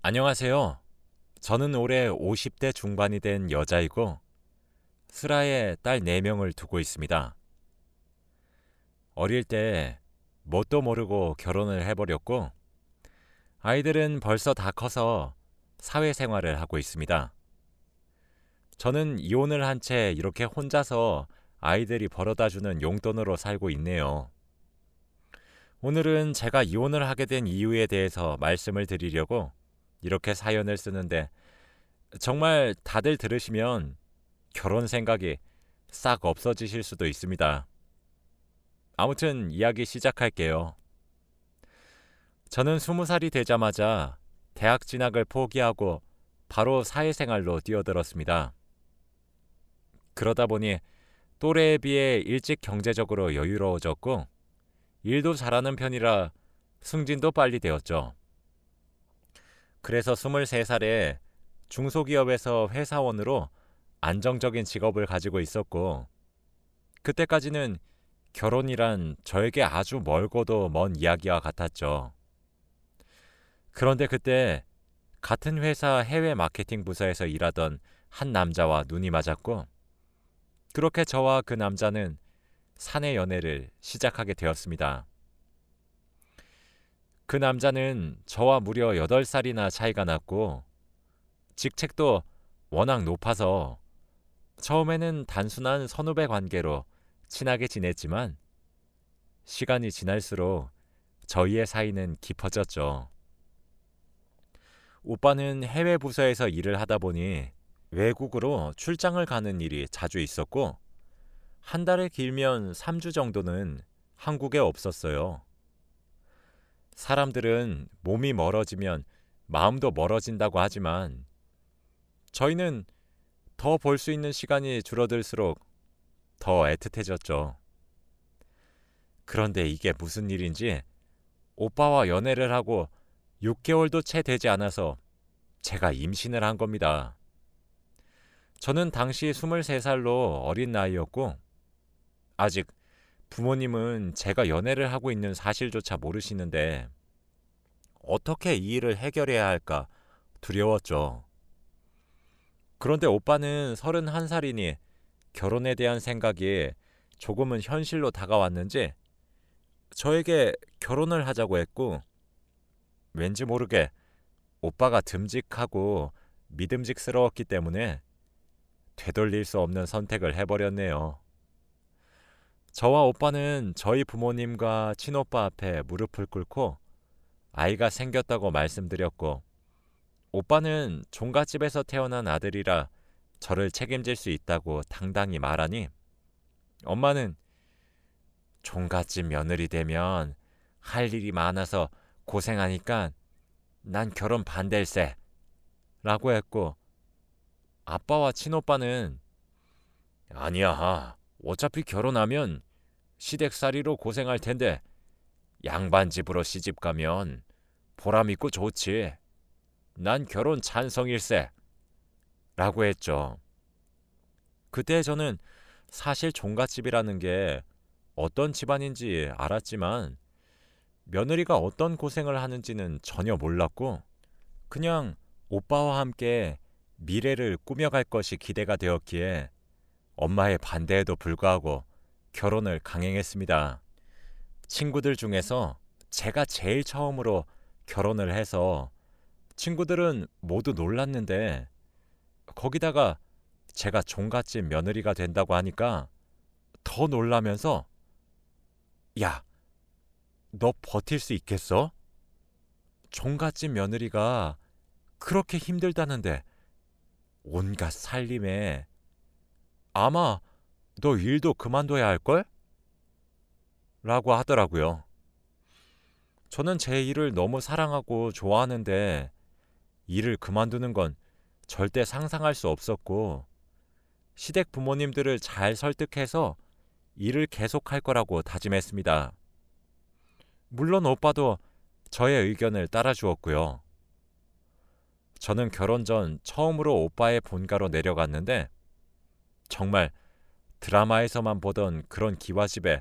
안녕하세요. 저는 올해 50대 중반이 된 여자이고 슬하에 딸 4명을 두고 있습니다. 어릴 때 뭣도 모르고 결혼을 해버렸고 아이들은 벌써 다 커서 사회생활을 하고 있습니다. 저는 이혼을 한 채 이렇게 혼자서 아이들이 벌어다주는 용돈으로 살고 있네요. 오늘은 제가 이혼을 하게 된 이유에 대해서 말씀을 드리려고 이렇게 사연을 쓰는데 정말 다들 들으시면 결혼 생각이 싹 없어지실 수도 있습니다. 아무튼 이야기 시작할게요. 저는 20살이 되자마자 대학 진학을 포기하고 바로 사회생활로 뛰어들었습니다. 그러다 보니 또래에 비해 일찍 경제적으로 여유로워졌고 일도 잘하는 편이라 승진도 빨리 되었죠. 그래서 23살에 중소기업에서 회사원으로 안정적인 직업을 가지고 있었고 그때까지는 결혼이란 저에게 아주 멀고도 먼 이야기와 같았죠. 그런데 그때 같은 회사 해외 마케팅 부서에서 일하던 한 남자와 눈이 맞았고 그렇게 저와 그 남자는 사내 연애를 시작하게 되었습니다. 그 남자는 저와 무려 8살이나 차이가 났고 직책도 워낙 높아서 처음에는 단순한 선후배 관계로 친하게 지냈지만 시간이 지날수록 저희의 사이는 깊어졌죠. 오빠는 해외 부서에서 일을 하다 보니 외국으로 출장을 가는 일이 자주 있었고 한 달에 길면 3주 정도는 한국에 없었어요. 사람들은 몸이 멀어지면 마음도 멀어진다고 하지만 저희는 더 볼 수 있는 시간이 줄어들수록 더 애틋해졌죠. 그런데 이게 무슨 일인지 오빠와 연애를 하고 6개월도 채 되지 않아서 제가 임신을 한 겁니다. 저는 당시 23살로 어린 나이였고 아직 부모님은 제가 연애를 하고 있는 사실조차 모르시는데 어떻게 이 일을 해결해야 할까 두려웠죠. 그런데 오빠는 31살이니 결혼에 대한 생각이 조금은 현실로 다가왔는지 저에게 결혼을 하자고 했고 왠지 모르게 오빠가 듬직하고 믿음직스러웠기 때문에 되돌릴 수 없는 선택을 해버렸네요. 저와 오빠는 저희 부모님과 친오빠 앞에 무릎을 꿇고 아이가 생겼다고 말씀드렸고 오빠는 종갓집에서 태어난 아들이라 저를 책임질 수 있다고 당당히 말하니 엄마는 종갓집 며느리 되면 할 일이 많아서 고생하니까 난 결혼 반댈세 라고 했고 아빠와 친오빠는 아니야 어차피 결혼하면 시댁살이로 고생할 텐데 양반집으로 시집가면 보람있고 좋지. 난 결혼 찬성일세 라고 했죠. 그때 저는 사실 종갓집이라는 게 어떤 집안인지 알았지만 며느리가 어떤 고생을 하는지는 전혀 몰랐고 그냥 오빠와 함께 미래를 꾸며갈 것이 기대가 되었기에 엄마의 반대에도 불구하고 결혼을 강행했습니다. 친구들 중에서 제가 제일 처음으로 결혼을 해서 친구들은 모두 놀랐는데 거기다가 제가 종갓집 며느리가 된다고 하니까 더 놀라면서 야, 너 버틸 수 있겠어? 종갓집 며느리가 그렇게 힘들다는데 온갖 살림에 아마 너 일도 그만둬야 할걸? 라고 하더라고요. 저는 제 일을 너무 사랑하고 좋아하는데 일을 그만두는 건 절대 상상할 수 없었고 시댁 부모님들을 잘 설득해서 일을 계속할 거라고 다짐했습니다. 물론 오빠도 저의 의견을 따라주었고요. 저는 결혼 전 처음으로 오빠의 본가로 내려갔는데 정말 드라마에서만 보던 그런 기와집에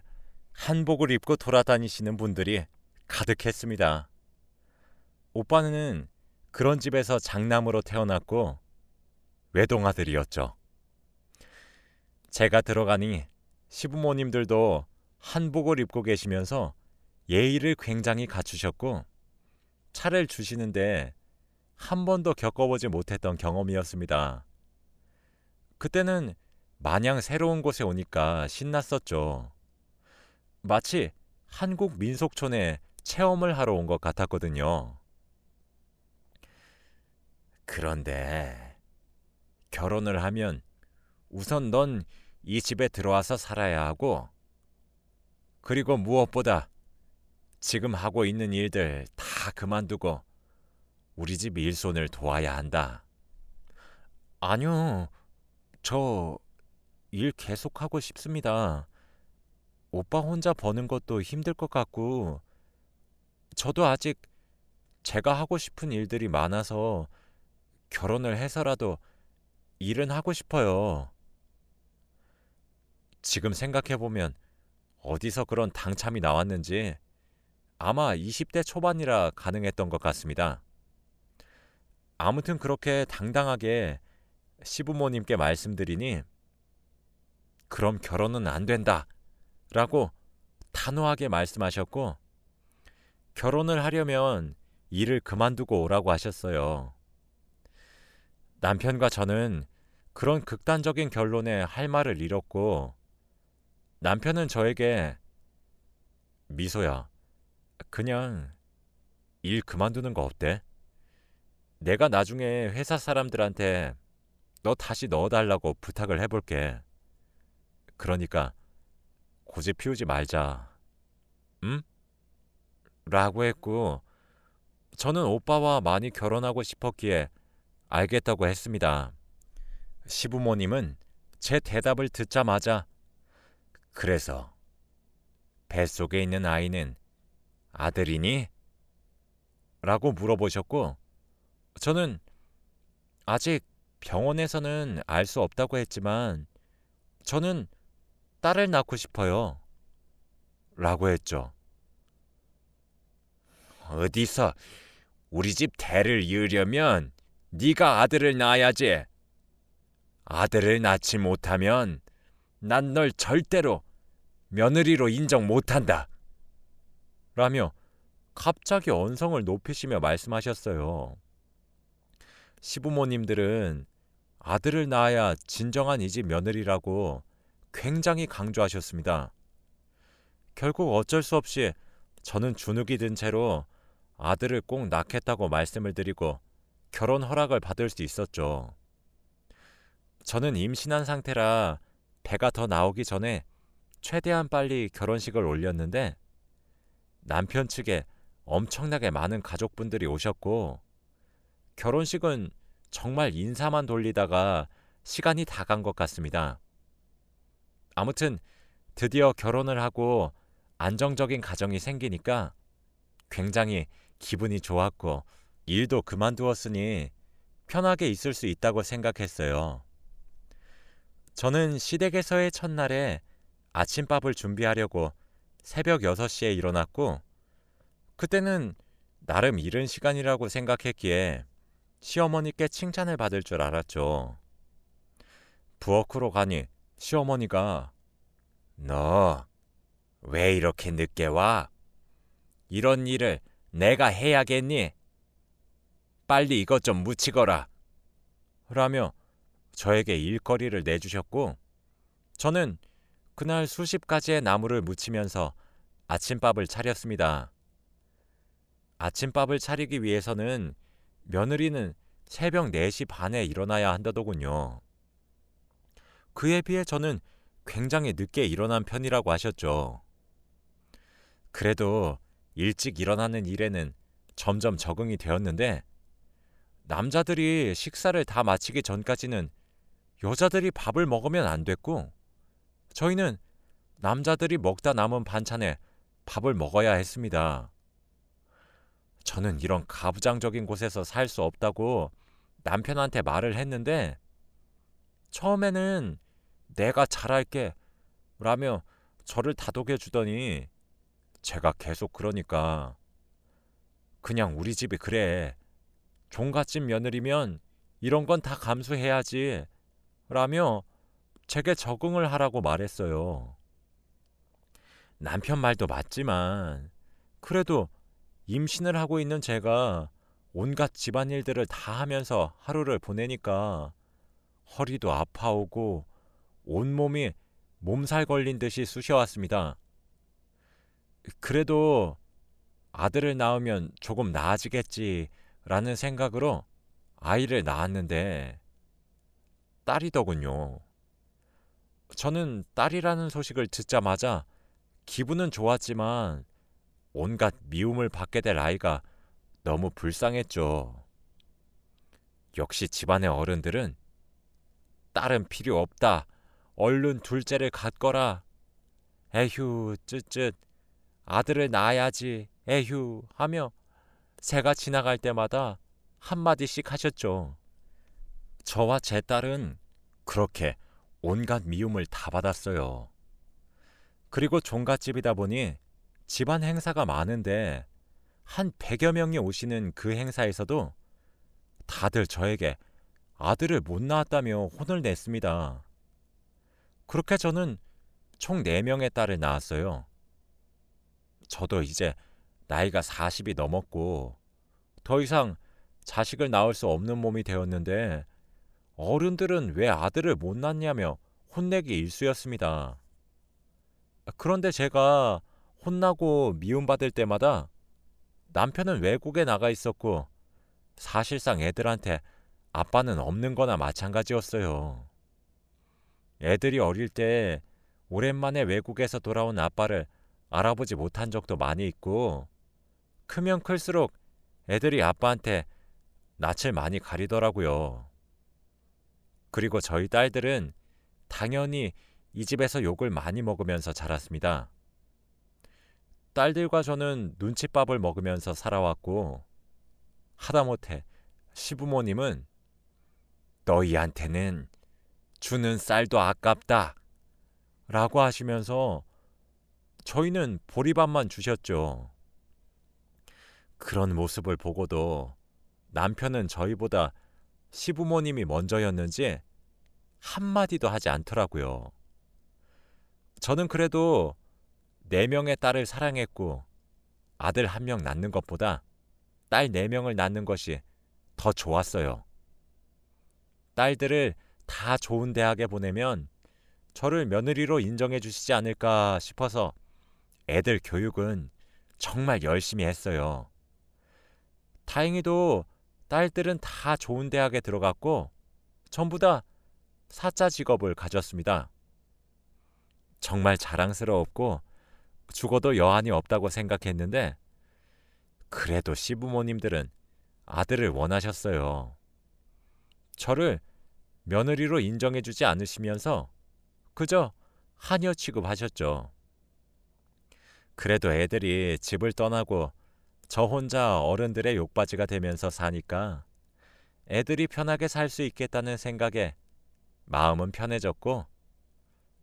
한복을 입고 돌아다니시는 분들이 가득했습니다. 오빠는 그런 집에서 장남으로 태어났고 외동아들이었죠. 제가 들어가니 시부모님들도 한복을 입고 계시면서 예의를 굉장히 갖추셨고 차를 주시는데 한 번도 겪어보지 못했던 경험이었습니다. 그때는 마냥 새로운 곳에 오니까 신났었죠. 마치 한국 민속촌에 체험을 하러 온 것 같았거든요. 그런데 결혼을 하면 우선 넌 이 집에 들어와서 살아야 하고, 그리고 무엇보다 지금 하고 있는 일들 다 그만두고 우리 집 일손을 도와야 한다. 아니요, 저 일 계속하고 싶습니다. 오빠 혼자 버는 것도 힘들 것 같고, 저도 아직 제가 하고 싶은 일들이 많아서 결혼을 해서라도 일은 하고 싶어요. 지금 생각해보면 어디서 그런 당참이 나왔는지 아마 20대 초반이라 가능했던 것 같습니다. 아무튼 그렇게 당당하게 시부모님께 말씀드리니 그럼 결혼은 안 된다 라고 단호하게 말씀하셨고, 결혼을 하려면 일을 그만두고 오라고 하셨어요. 남편과 저는 그런 극단적인 결론에 할 말을 잃었고, 남편은 저에게 미소야, 그냥 일 그만두는 거 어때? 내가 나중에 회사 사람들한테 너 다시 넣어달라고 부탁을 해볼게. 그러니까 고집 피우지 말자. 응? 라고 했고, 저는 오빠와 많이 결혼하고 싶었기에 알겠다고 했습니다. 시부모님은 제 대답을 듣자마자 그래서 뱃속에 있는 아이는 아들이니? 라고 물어보셨고, 저는 아직 병원에서는 알 수 없다고 했지만 저는 딸을 낳고 싶어요. 라고 했죠. 어디서 우리 집 대를 이으려면 네가 아들을 낳아야지. 아들을 낳지 못하면 난 널 절대로 며느리로 인정 못한다. 라며 갑자기 언성을 높이시며 말씀하셨어요. 시부모님들은 아들을 낳아야 진정한 이 집 며느리라고 굉장히 강조하셨습니다. 결국 어쩔 수 없이 저는 주눅이 든 채로 아들을 꼭 낳겠다고 말씀을 드리고 결혼 허락을 받을 수 있었죠. 저는 임신한 상태라 배가 더 나오기 전에 최대한 빨리 결혼식을 올렸는데 남편 측에 엄청나게 많은 가족분들이 오셨고, 결혼식은 정말 인사만 돌리다가 시간이 다 간 것 같습니다. 아무튼 드디어 결혼을 하고 안정적인 가정이 생기니까 굉장히 기분이 좋았고 일도 그만두었으니 편하게 있을 수 있다고 생각했어요. 저는 시댁에서의 첫날에 아침밥을 준비하려고 새벽 6시에 일어났고, 그때는 나름 이른 시간이라고 생각했기에 시어머니께 칭찬을 받을 줄 알았죠. 부엌으로 가니 시어머니가 너 왜 이렇게 늦게 와? 이런 일을 내가 해야겠니? 빨리 이것 좀 묻히거라. 라며 저에게 일거리를 내주셨고, 저는 그날 수십 가지의 나무를 묻히면서 아침밥을 차렸습니다. 아침밥을 차리기 위해서는 며느리는 새벽 4시 반에 일어나야 한다더군요. 그에 비해 저는 굉장히 늦게 일어난 편이라고 하셨죠. 그래도 일찍 일어나는 일에는 점점 적응이 되었는데, 남자들이 식사를 다 마치기 전까지는 여자들이 밥을 먹으면 안 됐고, 저희는 남자들이 먹다 남은 반찬에 밥을 먹어야 했습니다. 저는 이런 가부장적인 곳에서 살 수 없다고 남편한테 말을 했는데, 처음에는 내가 잘할게 라며 저를 다독여 주더니 제가 계속 그러니까 그냥 우리 집이 그래, 종갓집 며느리면 이런 건 다 감수해야지 라며 제게 적응을 하라고 말했어요. 남편 말도 맞지만 그래도 임신을 하고 있는 제가 온갖 집안일들을 다 하면서 하루를 보내니까 허리도 아파오고 온몸이 몸살 걸린 듯이 쑤셔왔습니다. 그래도 아들을 낳으면 조금 나아지겠지라는 생각으로 아이를 낳았는데 딸이더군요. 저는 딸이라는 소식을 듣자마자 기분은 좋았지만 온갖 미움을 받게 될 아이가 너무 불쌍했죠. 역시 집안의 어른들은 딸은 필요 없다. 얼른 둘째를 갖거라. 에휴 쯧쯧 아들을 낳아야지 에휴 하며 새가 지나갈 때마다 한마디씩 하셨죠. 저와 제 딸은 그렇게 온갖 미움을 다 받았어요. 그리고 종갓집이다 보니 집안 행사가 많은데 한 100여 명이 오시는 그 행사에서도 다들 저에게 아들을 못 낳았다며 혼을 냈습니다. 그렇게 저는 총 4명의 딸을 낳았어요. 저도 이제 나이가 40이 넘었고 더 이상 자식을 낳을 수 없는 몸이 되었는데 어른들은 왜 아들을 못 낳냐며 혼내기 일쑤였습니다. 그런데 제가 혼나고 미움받을 때마다 남편은 외국에 나가 있었고 사실상 애들한테 아빠는 없는 거나 마찬가지였어요. 애들이 어릴 때 오랜만에 외국에서 돌아온 아빠를 알아보지 못한 적도 많이 있고 크면 클수록 애들이 아빠한테 낯을 많이 가리더라고요. 그리고 저희 딸들은 당연히 이 집에서 욕을 많이 먹으면서 자랐습니다. 딸들과 저는 눈칫밥을 먹으면서 살아왔고 하다못해 시부모님은 너희한테는 주는 쌀도 아깝다 라고 하시면서 저희는 보리밥만 주셨죠. 그런 모습을 보고도 남편은 저희보다 시부모님이 먼저였는지 한마디도 하지 않더라고요. 저는 그래도 4명의 딸을 사랑했고 아들 1명 낳는 것보다 딸 4명을 낳는 것이 더 좋았어요. 딸들을 다 좋은 대학에 보내면 저를 며느리로 인정해 주시지 않을까 싶어서 애들 교육은 정말 열심히 했어요. 다행히도 딸들은 다 좋은 대학에 들어갔고 전부 다 사자 직업을 가졌습니다. 정말 자랑스러웠고 죽어도 여한이 없다고 생각했는데 그래도 시부모님들은 아들을 원하셨어요. 저를 며느리로 인정해주지 않으시면서 그저 하녀 취급하셨죠. 그래도 애들이 집을 떠나고 저 혼자 어른들의 욕받이가 되면서 사니까 애들이 편하게 살 수 있겠다는 생각에 마음은 편해졌고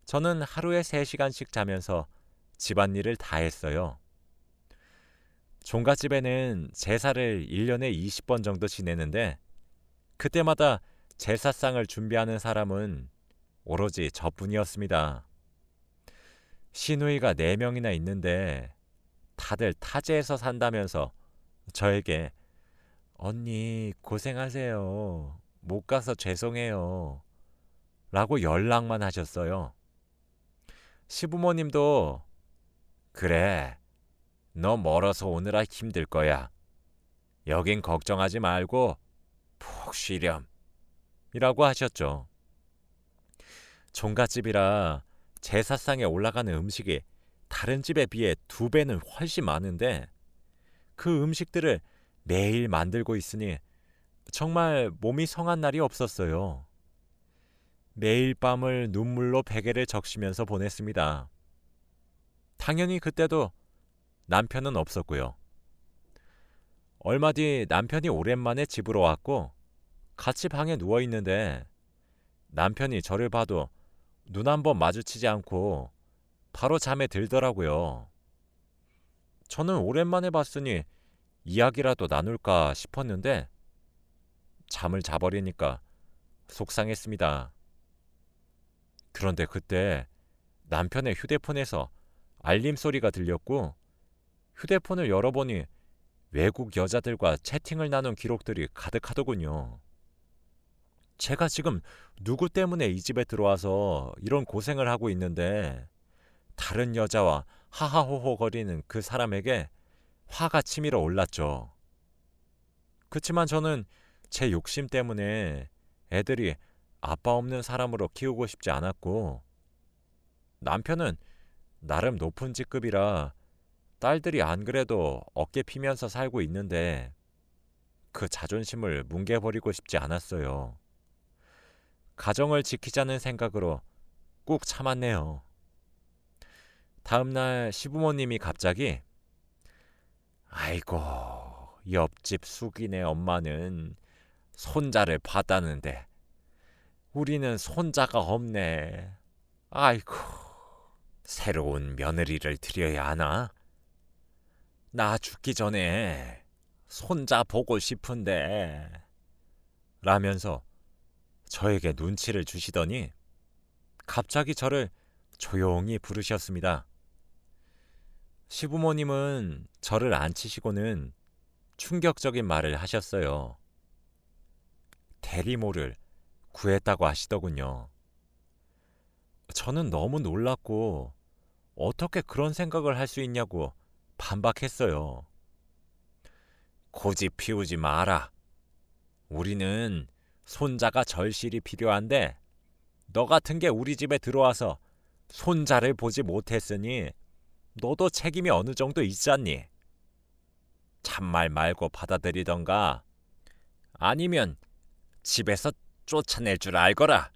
저는 하루에 3시간씩 자면서 집안일을 다 했어요. 종갓집에는 제사를 1년에 20번 정도 지내는데 그때마다 제사상을 준비하는 사람은 오로지 저뿐이었습니다. 시누이가 4명이나 있는데 다들 타지에서 산다면서 저에게 언니 고생하세요. 못 가서 죄송해요. 라고 연락만 하셨어요. 시부모님도 그래, 너 멀어서 오느라 힘들 거야. 여긴 걱정하지 말고 푹 쉬렴. 이라고 하셨죠. 종갓집이라 제사상에 올라가는 음식이 다른 집에 비해 2배는 훨씬 많은데 그 음식들을 매일 만들고 있으니 정말 몸이 성한 날이 없었어요. 매일 밤을 눈물로 베개를 적시면서 보냈습니다. 당연히 그때도 남편은 없었고요. 얼마 뒤 남편이 오랜만에 집으로 왔고 같이 방에 누워있는데 남편이 저를 봐도 눈 한 번 마주치지 않고 바로 잠에 들더라고요. 저는 오랜만에 봤으니 이야기라도 나눌까 싶었는데 잠을 자버리니까 속상했습니다. 그런데 그때 남편의 휴대폰에서 알림 소리가 들렸고 휴대폰을 열어보니 외국 여자들과 채팅을 나눈 기록들이 가득하더군요. 제가 지금 누구 때문에 이 집에 들어와서 이런 고생을 하고 있는데 다른 여자와 하하호호거리는 그 사람에게 화가 치밀어 올랐죠. 그치만 저는 제 욕심 때문에 애들이 아빠 없는 사람으로 키우고 싶지 않았고 남편은 나름 높은 직급이라 딸들이 안 그래도 어깨 피면서 살고 있는데 그 자존심을 뭉개버리고 싶지 않았어요. 가정을 지키자는 생각으로 꾹 참았네요. 다음날 시부모님이 갑자기 아이고 옆집 숙이네 엄마는 손자를 봤다는데 우리는 손자가 없네. 아이고 새로운 며느리를 드려야 하나? 나 죽기 전에 손자 보고 싶은데 라면서 저에게 눈치를 주시더니 갑자기 저를 조용히 부르셨습니다. 시부모님은 저를 앉히시고는 충격적인 말을 하셨어요. 대리모를 구했다고 하시더군요. 저는 너무 놀랐고 어떻게 그런 생각을 할 수 있냐고 반박했어요. 고집 피우지 마라. 우리는 손자가 절실히 필요한데 너 같은 게 우리 집에 들어와서 손자를 보지 못했으니 너도 책임이 어느 정도 있잖니. 참말 말고 받아들이던가 아니면 집에서 쫓아낼 줄 알거라.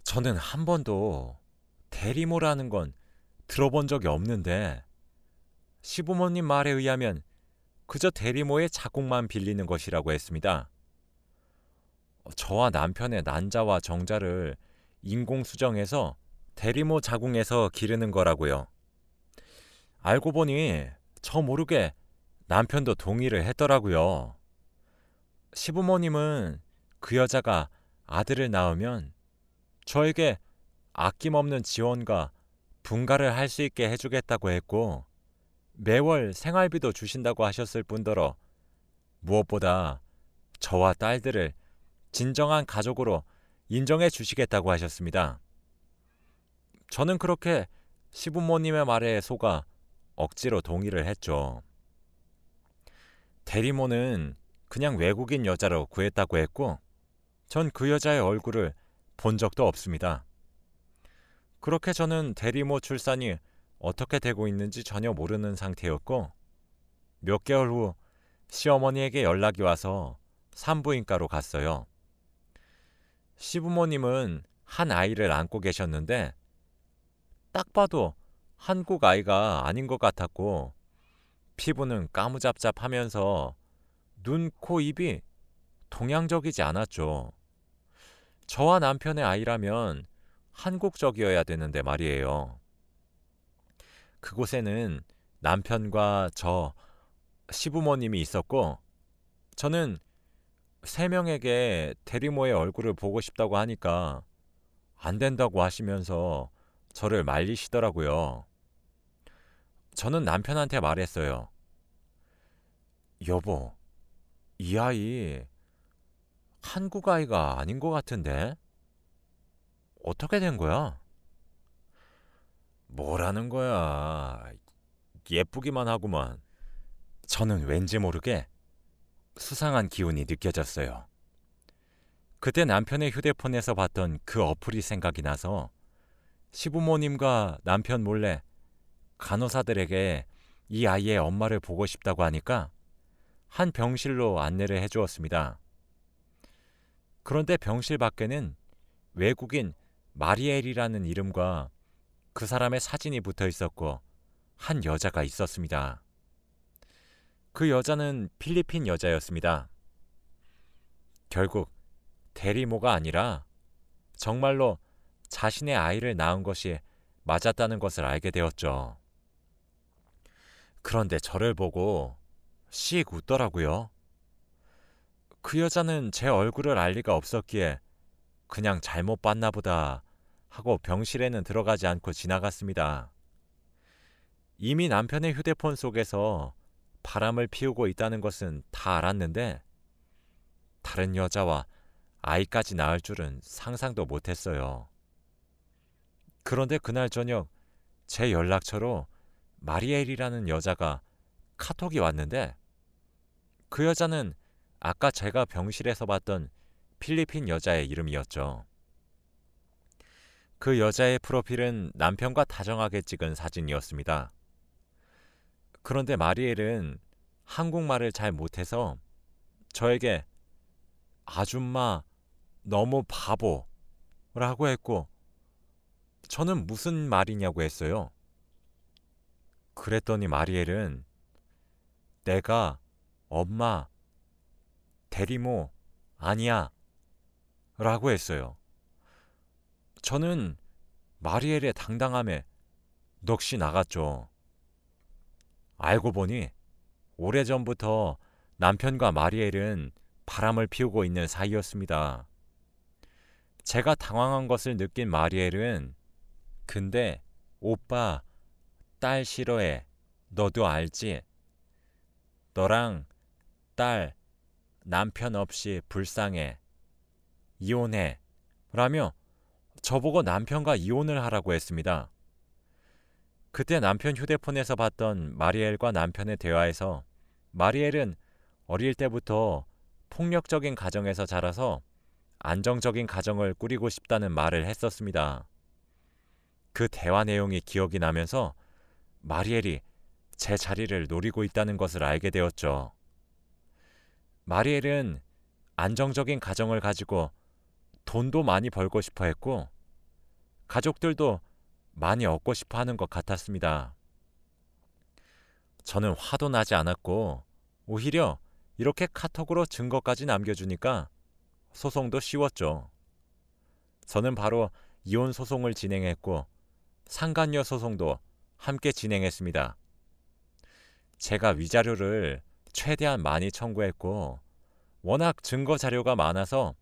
저는 한 번도 대리모라는 건 들어본 적이 없는데 시부모님 말에 의하면 그저 대리모의 자궁만 빌리는 것이라고 했습니다. 저와 남편의 난자와 정자를 인공수정해서 대리모 자궁에서 기르는 거라고요. 알고 보니 저 모르게 남편도 동의를 했더라고요. 시부모님은 그 여자가 아들을 낳으면 저에게 아낌없는 지원과 분가를 할 수 있게 해주겠다고 했고 매월 생활비도 주신다고 하셨을 뿐더러 무엇보다 저와 딸들을 진정한 가족으로 인정해 주시겠다고 하셨습니다. 저는 그렇게 시부모님의 말에 속아 억지로 동의를 했죠. 대리모는 그냥 외국인 여자로 구했다고 했고 전 그 여자의 얼굴을 본 적도 없습니다. 그렇게 저는 대리모 출산이 어떻게 되고 있는지 전혀 모르는 상태였고 몇 개월 후 시어머니에게 연락이 와서 산부인과로 갔어요. 시부모님은 한 아이를 안고 계셨는데 딱 봐도 한국 아이가 아닌 것 같았고 피부는 까무잡잡하면서 눈, 코, 입이 동양적이지 않았죠. 저와 남편의 아이라면 한국적이어야 되는데 말이에요. 그곳에는 남편과 저 시부모님이 있었고 저는 세 명에게 대리모의 얼굴을 보고 싶다고 하니까 안 된다고 하시면서 저를 말리시더라고요. 저는 남편한테 말했어요. 여보, 이 아이 한국 아이가 아닌 것 같은데? 어떻게 된 거야? 뭐라는 거야. 예쁘기만 하구만. 저는 왠지 모르게 수상한 기운이 느껴졌어요. 그때 남편의 휴대폰에서 봤던 그 어플이 생각이 나서 시부모님과 남편 몰래 간호사들에게 이 아이의 엄마를 보고 싶다고 하니까 한 병실로 안내를 해주었습니다. 그런데 병실 밖에는 외국인 마리엘이라는 이름과 그 사람의 사진이 붙어 있었고 한 여자가 있었습니다. 그 여자는 필리핀 여자였습니다. 결국 대리모가 아니라 정말로 자신의 아이를 낳은 것이 맞았다는 것을 알게 되었죠. 그런데 저를 보고 씩 웃더라고요. 그 여자는 제 얼굴을 알 리가 없었기에 그냥 잘못 봤나 보다 하고 병실에는 들어가지 않고 지나갔습니다. 이미 남편의 휴대폰 속에서 바람을 피우고 있다는 것은 다 알았는데 다른 여자와 아이까지 낳을 줄은 상상도 못했어요. 그런데 그날 저녁 제 연락처로 마리엘이라는 여자가 카톡이 왔는데 그 여자는 아까 제가 병실에서 봤던 필리핀 여자의 이름이었죠. 그 여자의 프로필은 남편과 다정하게 찍은 사진이었습니다. 그런데 마리엘은 한국말을 잘 못해서 저에게 아줌마 너무 바보라고 했고 저는 무슨 말이냐고 했어요. 그랬더니 마리엘은 내가 엄마, 대리모 아니야 라고 했어요. 저는 마리엘의 당당함에 넋이 나갔죠. 알고 보니 오래전부터 남편과 마리엘은 바람을 피우고 있는 사이였습니다. 제가 당황한 것을 느낀 마리엘은 근데 오빠 딸 싫어해. 너도 알지? 너랑 딸 남편 없이 불쌍해. 이혼해. 라며 저보고 남편과 이혼을 하라고 했습니다. 그때 남편 휴대폰에서 봤던 마리엘과 남편의 대화에서 마리엘은 어릴 때부터 폭력적인 가정에서 자라서 안정적인 가정을 꾸리고 싶다는 말을 했었습니다. 그 대화 내용이 기억이 나면서 마리엘이 제 자리를 노리고 있다는 것을 알게 되었죠. 마리엘은 안정적인 가정을 가지고 돈도 많이 벌고 싶어 했고 가족들도 많이 얻고 싶어 하는 것 같았습니다. 저는 화도 나지 않았고 오히려 이렇게 카톡으로 증거까지 남겨주니까 소송도 쉬웠죠. 저는 바로 이혼 소송을 진행했고 상간녀 소송도 함께 진행했습니다. 제가 위자료를 최대한 많이 청구했고 워낙 증거 자료가 많아서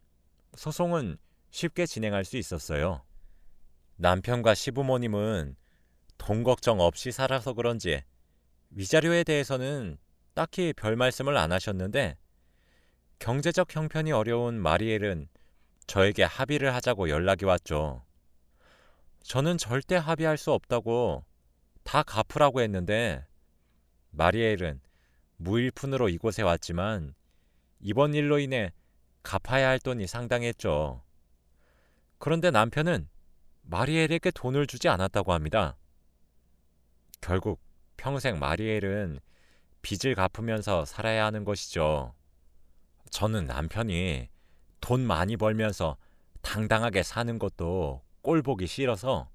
소송은 쉽게 진행할 수 있었어요. 남편과 시부모님은 돈 걱정 없이 살아서 그런지 위자료에 대해서는 딱히 별 말씀을 안 하셨는데 경제적 형편이 어려운 마리엘은 저에게 합의를 하자고 연락이 왔죠. 저는 절대 합의할 수 없다고 다 갚으라고 했는데 마리엘은 무일푼으로 이곳에 왔지만 이번 일로 인해 갚아야 할 돈이 상당했죠. 그런데 남편은 마리엘에게 돈을 주지 않았다고 합니다. 결국 평생 마리엘은 빚을 갚으면서 살아야 하는 것이죠. 저는 남편이 돈 많이 벌면서 당당하게 사는 것도 꼴보기 싫어서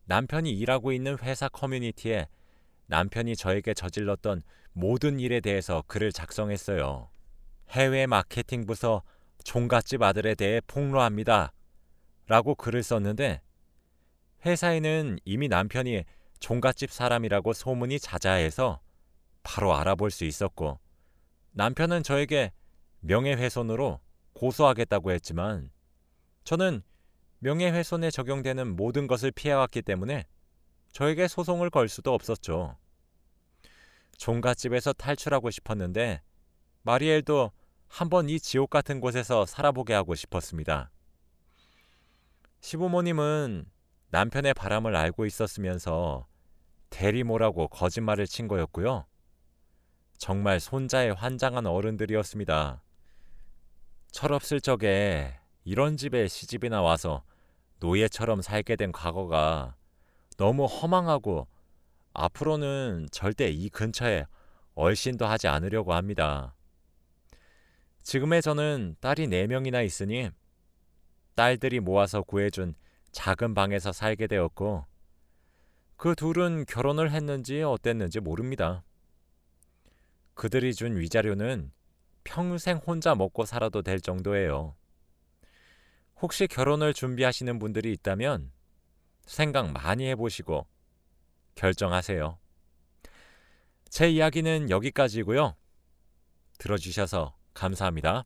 남편이 일하고 있는 회사 커뮤니티에 남편이 저에게 저질렀던 모든 일에 대해서 글을 작성했어요. 해외 마케팅 부서 종갓집 아들에 대해 폭로합니다. 라고 글을 썼는데 회사에는 이미 남편이 종갓집 사람이라고 소문이 자자해서 바로 알아볼 수 있었고 남편은 저에게 명예훼손으로 고소하겠다고 했지만 저는 명예훼손에 적용되는 모든 것을 피해왔기 때문에 저에게 소송을 걸 수도 없었죠. 종갓집에서 탈출하고 싶었는데 마리엘도 한번 이 지옥 같은 곳에서 살아보게 하고 싶었습니다. 시부모님은 남편의 바람을 알고 있었으면서 대리모라고 거짓말을 친 거였고요. 정말 손자에 환장한 어른들이었습니다. 철없을 적에 이런 집에 시집이나 와서 노예처럼 살게 된 과거가 너무 허망하고 앞으로는 절대 이 근처에 얼씬도 하지 않으려고 합니다. 지금의 저는 딸이 4명이나 있으니 딸들이 모아서 구해준 작은 방에서 살게 되었고 그 둘은 결혼을 했는지 어땠는지 모릅니다. 그들이 준 위자료는 평생 혼자 먹고 살아도 될 정도예요. 혹시 결혼을 준비하시는 분들이 있다면 생각 많이 해보시고 결정하세요. 제 이야기는 여기까지고요. 들어주셔서 감사합니다.